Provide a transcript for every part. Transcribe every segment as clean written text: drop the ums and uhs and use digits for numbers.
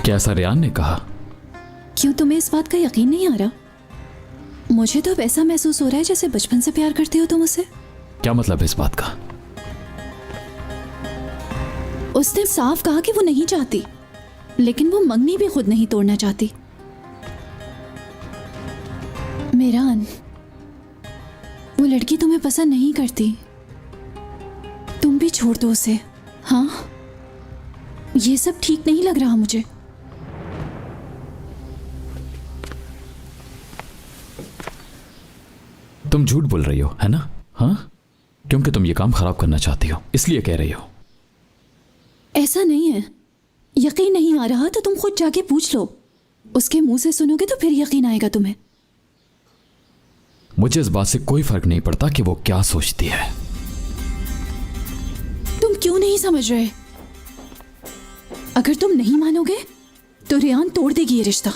क्या ऐसा रेयान ने कहा? क्यों तुम्हें इस बात का यकीन नहीं आ रहा? मुझे तो अब ऐसा महसूस हो रहा है जैसे बचपन से प्यार करते हो तुम उससे। क्या मतलब है इस बात का? उसने साफ कहा कि वो नहीं चाहती, लेकिन वो मंगनी भी खुद नहीं तोड़ना चाहती। मेरान, वो लड़की तुम्हें पसंद नहीं करती, तुम भी छोड़ दो उसे। हाँ, ये सब ठीक नहीं लग रहा मुझे। तुम झूठ बोल रही हो, है ना? हाँ, क्योंकि तुम ये काम खराब करना चाहती हो, इसलिए कह रही हो। ऐसा नहीं है। यकीन नहीं आ रहा तो तुम खुद जाके पूछ लो। उसके मुंह से सुनोगे तो फिर यकीन आएगा तुम्हें। मुझे इस बात से कोई फर्क नहीं पड़ता कि वो क्या सोचती है। तुम क्यों नहीं समझ रहे? अगर तुम नहीं मानोगे तो रेयान तोड़ देगी ये रिश्ता।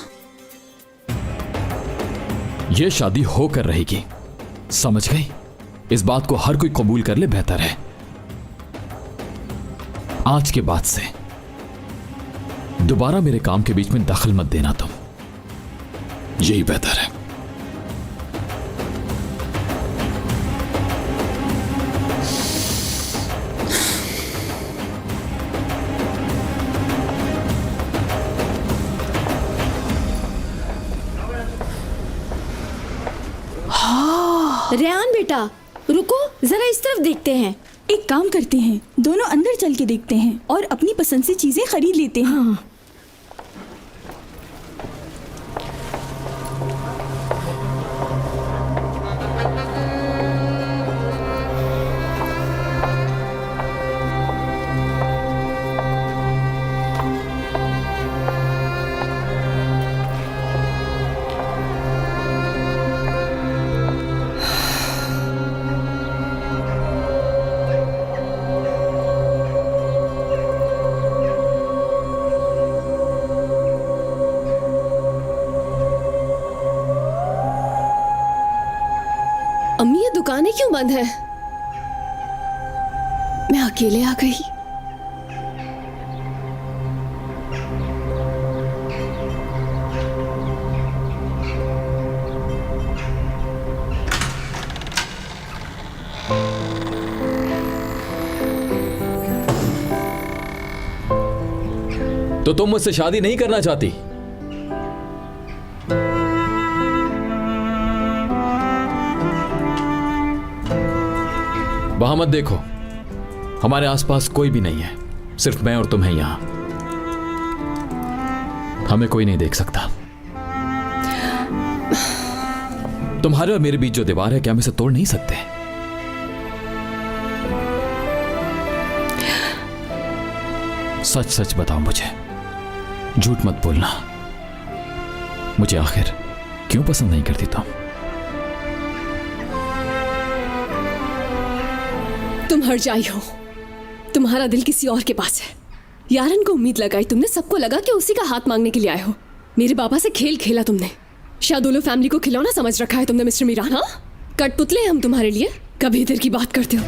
ये शादी होकर रहेगी, समझ गई? इस बात को हर कोई कबूल कर ले, बेहतर है। आज के बाद से दोबारा मेरे काम के बीच में दखल मत देना तुम, यही बेहतर है। रेयान बेटा, रुको, जरा इस तरफ देखते हैं। एक काम करते हैं, दोनों अंदर चल के देखते हैं और अपनी पसंद से चीजें खरीद लेते हैं। हाँ। अम्मी, ये दुकानें क्यों बंद है? मैं अकेले आ गई। तो तुम मुझसे शादी नहीं करना चाहती? वहां मत देखो, हमारे आसपास कोई भी नहीं है, सिर्फ मैं और तुम हैं यहां। हमें कोई नहीं देख सकता। तुम्हारे और मेरे बीच जो दीवार है, क्या हम इसे तोड़ नहीं सकते? सच सच बताओ मुझे, झूठ मत बोलना। मुझे आखिर क्यों पसंद नहीं करती तुम? तुम हर जाई हो, तुम्हारा दिल किसी और के पास है। यारन को उम्मीद लगाई तुमने, सबको लगा कि उसी का हाथ मांगने के लिए आए हो। मेरे बाबा से खेल खेला तुमने। शाहदोलो फैमिली को खिलौना समझ रखा है तुमने मिस्टर मीरान। हाँ, कठपुतले हैं हम तुम्हारे लिए। कभी इधर की बात करते हो।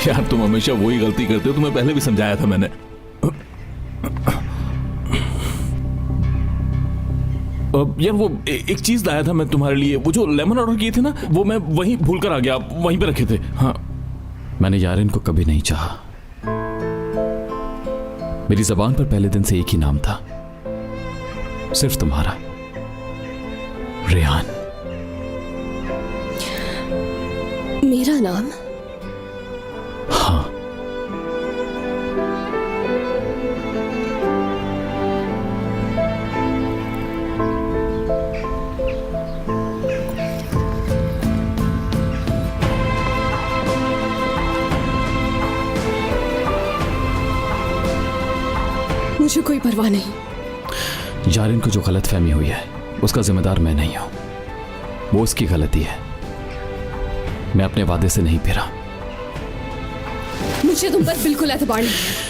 यार, तुम हमेशा वही गलती करते हो, तुम्हें पहले भी समझाया था मैंने। यार, वो एक चीज लाया था मैं तुम्हारे लिए, वो जो लेमन ऑर्डर किए थे ना, वो मैं वहीं भूल कर आ गया, वहीं पे रखे थे। हाँ, मैंने यारिन को कभी नहीं चाहा। मेरी जबान पर पहले दिन से एक ही नाम था, सिर्फ तुम्हारा, रेयान। मेरा नाम? हाँ। मुझे कोई परवाह नहीं। यारिन को जो गलत फहमी हुई है उसका जिम्मेदार मैं नहीं हूं, वो उसकी गलती है। मैं अपने वादे से नहीं फिरा। मुझे तुम पर बिल्कुल एतबार नहीं है।